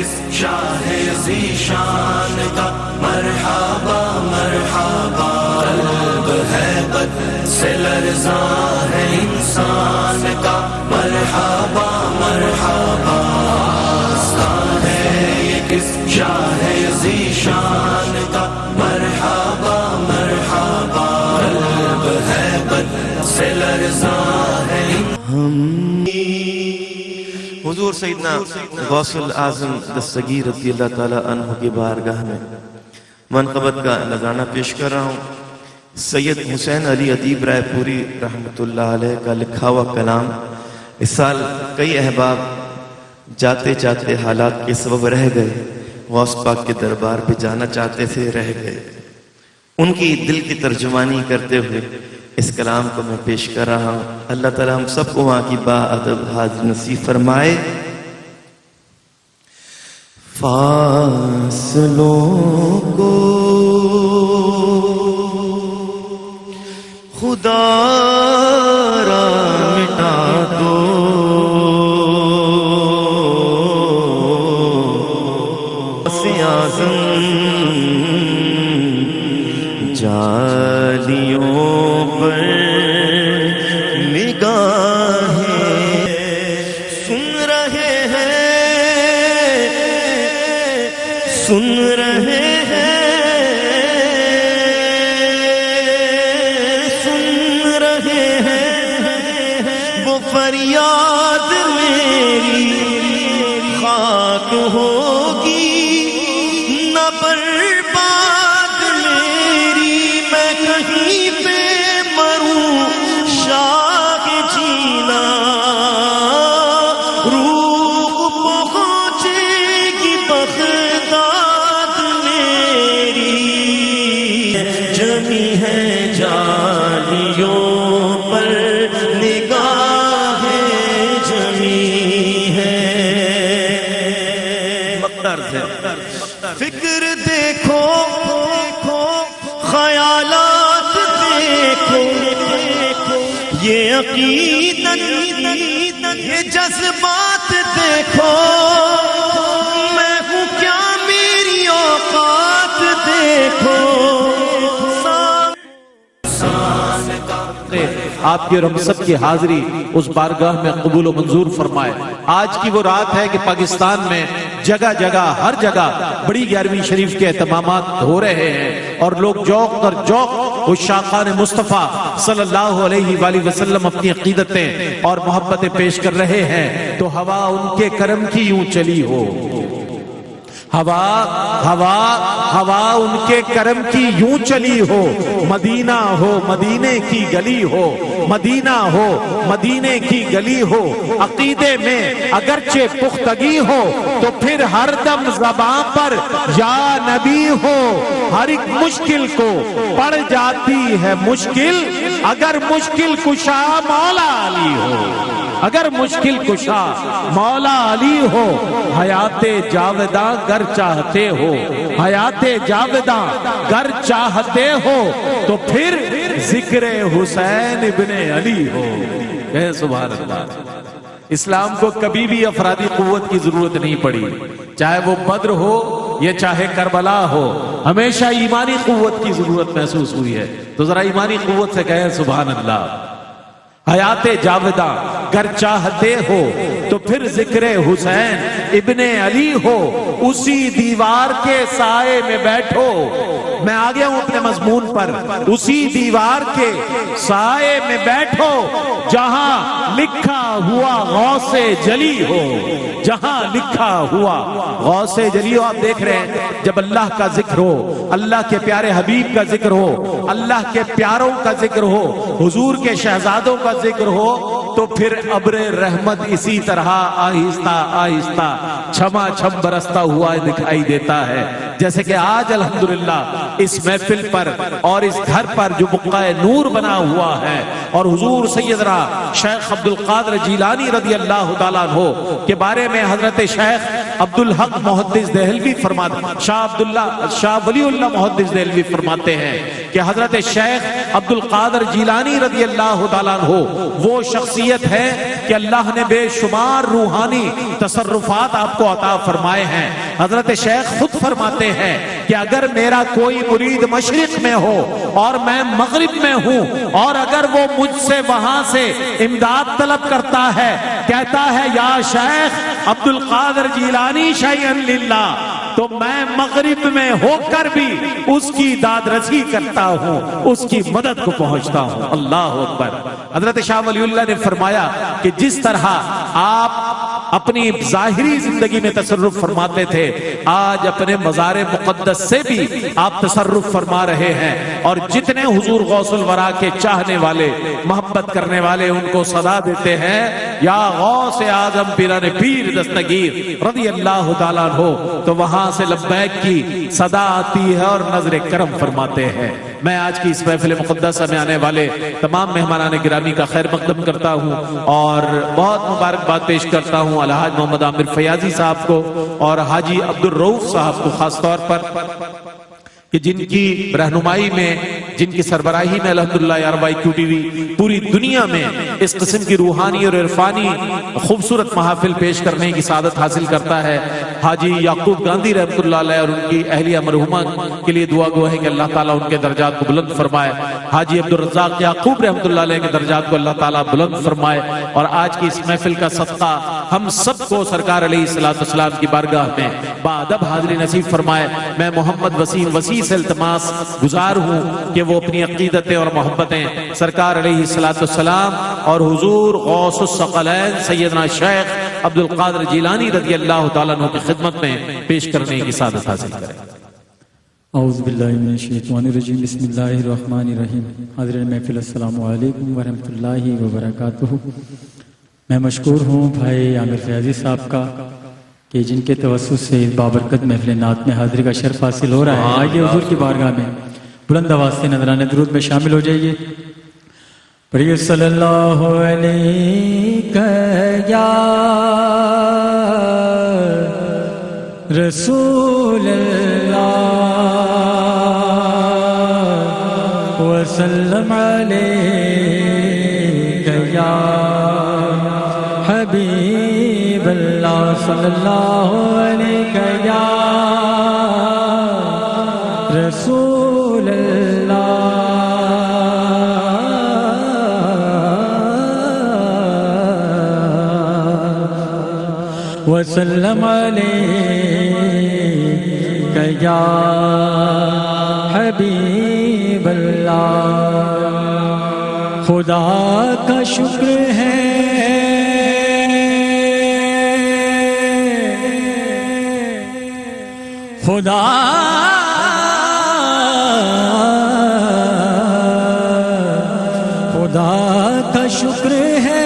کس شاہ ذیشان کا مرحبا مرحبا، قلب ہے بد سے لرزاں ہے انسان کا مرحبا مرحبا، آستان ہے یہ کس شاہ ذیشان کا مرحبا مرحبا، قلب ہے بد سے لرزاں ہے حضور سیدنا غوث الاعظم دستگیر رضی اللہ تعالیٰ عنہ کی بارگاہ میں منقبت کا نذرانہ پیش کر رہا ہوں۔ سید حسین علی ادیب رائے پوری رحمۃ اللہ علیہ کا لکھا ہوا کلام۔ اس سال کئی احباب جاتے جاتے حالات کے سبب رہ گئے، غوث پاک کے دربار پہ جانا چاہتے تھے، رہ گئے۔ ان کی دل کی ترجمانی کرتے ہوئے اس کلام کو میں پیش کر رہا ہوں۔ اللہ تعالیٰ ہم سب کو وہاں کی با ادب حاضر نصیب فرمائے۔ فاصلوں کو خدا را مٹا دو، اعظم جالیوں پر نگاہیں سن رہے ہیں، سن رہے ہیں، سن رہے ہیں وہ فریاد میری خاک ہوگی نہ برباد میری، میں کہیں پہ مروں شاہ جینا روح پہنچے گی بغداد میری، جمی ہے جالیوں پر نگاہیں جمی ہے، مقدر سے فکر دیکھو خیالات دیکھو، یہ عقیدت یہ جذبات دیکھو، میں ہوں کیا میری اوقات دیکھو، آپ کی اور ہم سب کی حاضری اس بارگاہ میں قبول و منظور فرمائے۔ آج کی وہ رات ہے کہ پاکستان میں جگہ جگہ ہر جگہ بڑی 11ویں شریف کے اہتمامات ہو رہے ہیں اور لوگ جوق اور جوق عشاقان مصطفیٰ صلی اللہ علیہ وآلہ وسلم اپنی عقیدتیں اور محبتیں پیش کر رہے ہیں، تو ہوا ان کے کرم کی یوں چلی ہو، ہوا ان کے کرم کی یوں چلی ہو، مدینہ ہو مدینے کی گلی ہو، مدینہ ہو مدینے کی گلی ہو، عقیدے میں اگرچہ پختگی ہو تو پھر ہر دم زباں پر یا نبی ہو، ہر ایک مشکل کو پڑ جاتی ہے مشکل اگر مشکل کشا مولا علی ہو، اگر مشکل کشا مولا علی ہو، حیات جاوداں گر چاہتے ہو، حیات جاوداں گر چاہتے ہو تو پھر ذکر حسین ابن علی ہو۔ اے سبحان اللہ! اسلام کو کبھی بھی افرادی قوت کی ضرورت نہیں پڑی، چاہے وہ بدر ہو یا چاہے کربلا ہو، ہمیشہ ایمانی قوت کی ضرورت محسوس ہوئی ہے۔ تو ذرا ایمانی قوت سے کہیں سبحان اللہ۔ حیات جاوداں گر چاہتے ہو تو پھر ذکر حسین ابن علی ہو، اسی دیوار کے سائے میں بیٹھو۔ میں آ گیا ہوں اپنے مضمون پر، اسی دیوار کے سائے میں بیٹھو جہاں لکھا ہوا غوث جلی ہو، جہاں لکھا ہوا غوث جلی ہو۔ آپ دیکھ رہے ہیں جب اللہ کا ذکر ہو، اللہ کے پیارے حبیب کا ذکر ہو، اللہ کے پیاروں کا ذکر ہو، حضور کے شہزادوں کا ذکر ہو، تو پھر ابر رحمت اسی طرح آہستہ آہستہ چھما چھم برستا ہوا دکھائی دیتا ہے۔ جیسے کہ آج الحمدللہ اس محفل پر اور اس گھر پر جو بقعہ نور بنا ہوا ہے، اور حضور سیدنا شیخ عبد القادر جیلانی رضی اللہ تعالیٰ عنہ کے بارے میں حضرت شیخ عبد الحق محدث دہلوی فرماتے، شاہ ولی اللہ محدث دہلوی فرماتے ہیں کہ حضرت شیخ عبد القادر جیلانی رضی اللہ تعالیٰ عنہ وہ شخصیت ہے کہ اللہ نے بے شمار روحانی تصرفات آپ کو عطا فرمائے ہیں۔ حضرت شیخ خود فرماتے ہیں کہ اگر میرا کوئی مرید مشرق میں ہو اور میں مغرب میں ہوں، اور اگر وہ مجھ سے وہاں سے امداد طلب کرتا ہے، کہتا ہے یا شیخ عبد القادر جیلانی شیئن للہ، تو میں مغرب میں ہو کر بھی اس کی داد رسی کرتا ہوں، اس کی مدد کو پہنچتا ہوں۔ اللہ اکبر۔ حضرت شاہ ولی اللہ نے فرمایا کہ جس طرح آپ اپنی ظاہری زندگی میں تصرف فرماتے تھے، آج اپنے مزار مقدس سے بھی آپ تصرف فرما رہے ہیں، اور جتنے حضور غوث الورا کے چاہنے والے، محبت کرنے والے ان کو صدا دیتے ہیں یا غوث اعظم پیران پیر دستگیر رضی اللہ تعالیٰ عنہ، تو وہاں سے لبیک کی صدا آتی ہے اور نظر کرم فرماتے ہیں۔ میں آج کی اس محفل مقدسہ میں آنے والے تمام مہمانان گرامی کا خیر مقدم کرتا ہوں اور بہت مبارکباد پیش کرتا ہوں الحاج محمد عامر فیاضی صاحب کو اور حاجی عبد الرؤوف صاحب کو خاص طور پر، کہ جن کی رہنمائی میں، جن کی سربراہی میں الحمدللہ یاروائی کیو ٹی وی پوری دنیا میں اس قسم کی روحانی اور عرفانی خوبصورت محافل پیش کرنے کی سعادت حاصل کرتا ہے۔ حاجی یعقوب گاندھی رحمۃ اللہ علیہ اور ان کی اہلیہ مرحومہ کے لیے دعا گو ہے کہ اللہ تعالیٰ ان کے درجات کو بلند فرمائے۔ حاجی عبدالرزاق یعقوب رحمۃ اللہ علیہ کے درجات کو اللہ تعالیٰ بلند فرمائے، اور آج کی اس محفل کا صدقہ ہم سب کو سرکار علیہ الصلوۃ والسلام کی بارگاہ میں بادب حاضری نصیب فرمائے۔ میں محمد وسیم وسیع سے التماس گزار ہوں کہ وہ اپنی عقیدتیں اور محبتیں سرکار علیہ الصلوۃ والسلام اور حضور غوث الثقلین سیدنا شیخ عبد القادر جیلانی رضی اللہ تعالیٰ عنہ کی خدمت میں پیش کرنے کی سعادت حاصل کریں۔ اعوذ باللہ من الشیطان الرجیم، بسم اللہ الرحمن الرحیم۔ حاضرین محفل السلام علیکم ورحمۃ اللہ وبرکاتہ۔ میں مشکور ہوں بھائی عامر فیاضی صاحب کا کہ جن کے توسط سے اس بابرکت محفل نعت میں حاضری کا شرف حاصل ہو رہا ہے۔ آئیے حضور کی بارگاہ میں بلند آواز سے نذرانہ درود میں شامل ہو جائیے۔ پڑھیے صلی اللہ علیہ یا رسول اللہ وسلم علیہ یا حبیب اللہ صلی اللہ علیہ یا رسول اللہ وسلم علیہ یا حبیب اللہ۔ خدا کا شکر ہے خدا کا شکر ہے،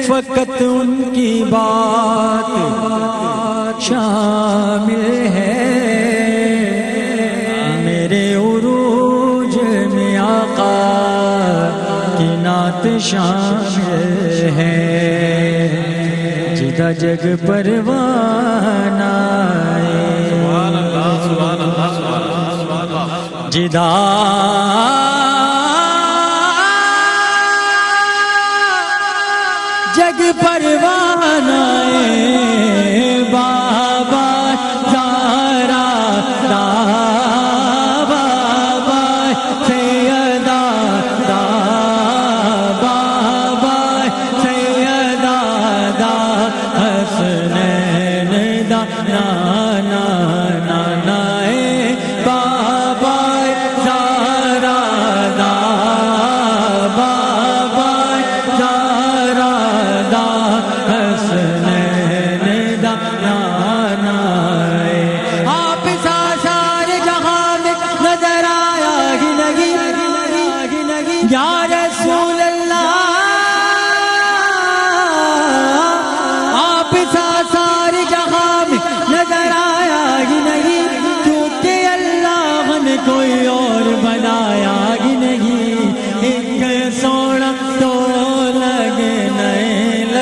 فقط ان کی بات شامل ہے، میرے عروج میں آقا کی نعت شامل ہے، جگہ جگ پروانہ جدا جگ پروانہ بابا زہرا دا بابا سیدہ دا بابا سیدہ دا حسنین دا نانا نانا بابا زہرا دا بابا زہرا دا حسنین دا نانا آپ سارے جہاں میں نظر آیا ہی نہیں یا رسول اللہ، آپ سارے جہاں میں نظر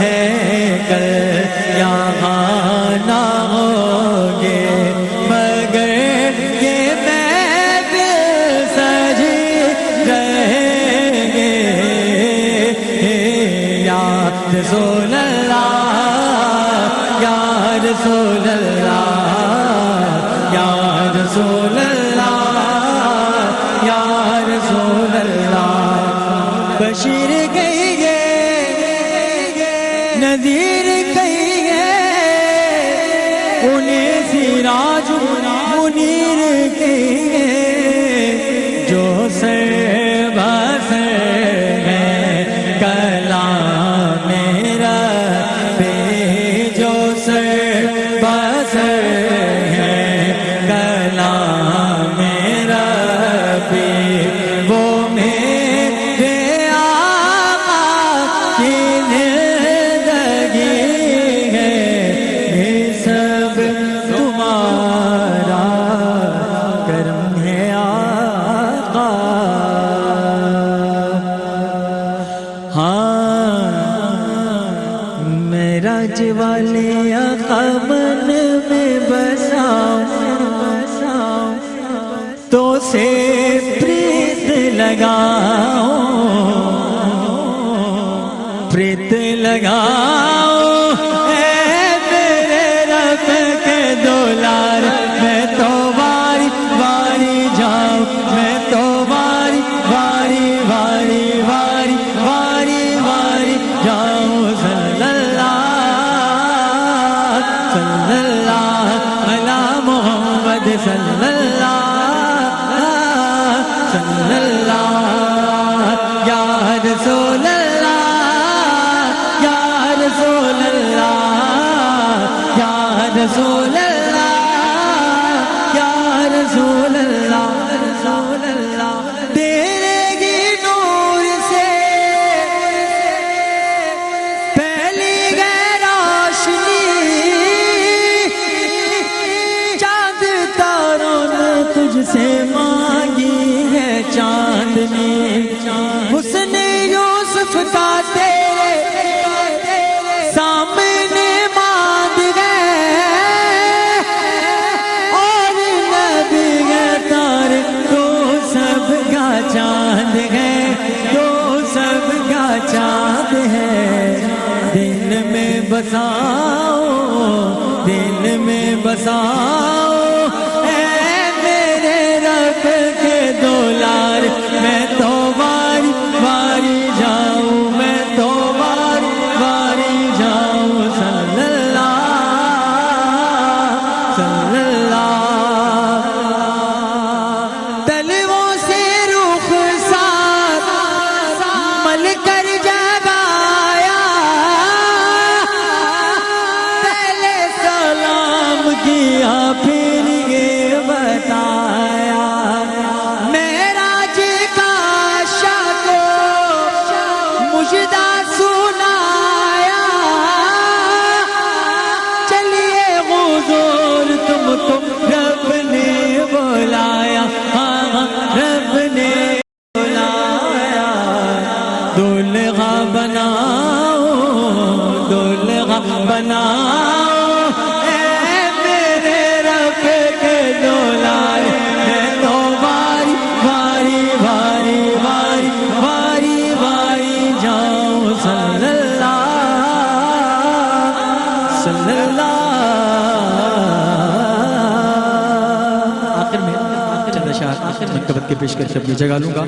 ہے کل یہاں نہ ہوگے مگر یہ محفل سج رہیں گے یا رسول اللہ یا رسول اللہ یا رسول اللہ یا رسول اللہ بشیر کہیے نذیر کہیے انہیں سراج منیر کہیے جو سر بسر ہے کلام میرا بے جو سر بسر ہے کلام میرا بے وہ میرے آقا کی زندگی ہے یہ سب تمہارا کرم ہے آقا ہاں معراج والے آقا من میں بساؤں تو سے پریت لگاؤ اے میرے رب کے دولار میں تو باری باری جاؤں میں تو باری باری باری باری باری باری جاؤں صلی اللہ علی محمد صلی اللہ یا رسول اللہ یا رسول اللہ یا رسول اللہ یا رسول اللہ رسول اللہ تیرے ہی نور سے پہلی گئی روشنی چاند تاروں نے تجھ سے مانگی ہے چاندنی حسن یوسف کا تیرے سامنے ماند گئے اور نبی گئے تارے تو سب کا چاند ہے تو سب کا چاند ہے دل میں بساؤ دل میں بساؤ اے میرے رب کے دولار میں تو باری باری جاؤں میں تو باری باری جاؤں صلی اللہ تلووں سے رخ ساتھ مل کر جگایا پہلے سلام کیا پھر یہ بتایا معراج کا شاہ کو مجدہ سنایا چلیے حضور تم کو رب نے بلایا ہاں رب نے بلایا دلہا بناؤ دلہا بناؤ اے میرے رب کے دولار میں تو باری باری باری باری باری باری جاؤں صلی اللہ آخر میں چند اشعار منقبت کے پیش کر کے اپنی جگہ لوں گا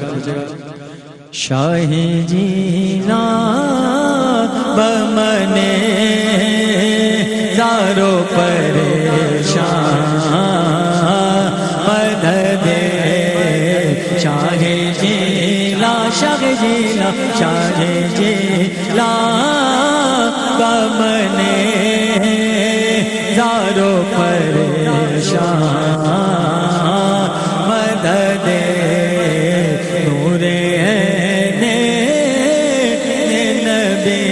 شاہ جینا بمنے زارو پریشان مدد شاہ جیلا شاہ جیلا شاہ جیلا بمنے زارو پریشان مدد نور عین نبی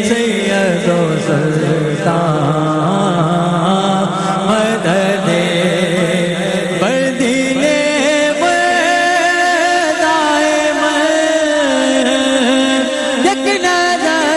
سید و سلطان مدد بردل بردائے من یک نظر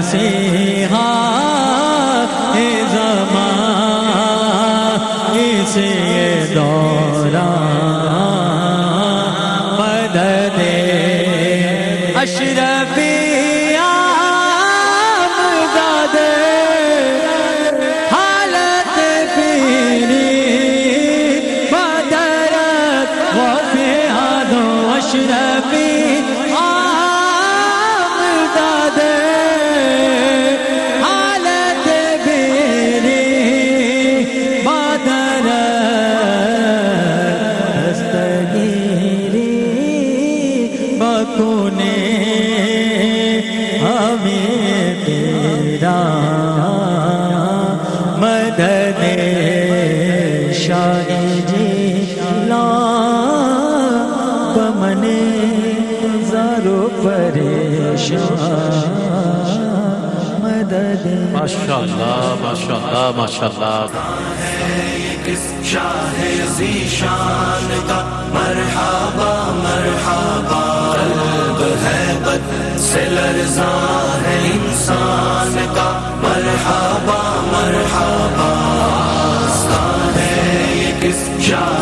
مسیحا زمان اسے دوران مدد اشرفی آمداد حالت پیری بدرت وفیاد اشرفی آمداد حالت پیری بدرت دستگیری بکونے ہمیں تیرا مدد شاہ جیلا بمنے زارو پریشان مدد ماشاءاللہ ماشاءاللہ ماشاءاللہ کس شاہ ذیشان کا مرحبا مرحبا قلب ہے بد سے لرزاں ہے انسان کا مرحبا مرحبا آستان ہے یہ کس شاہ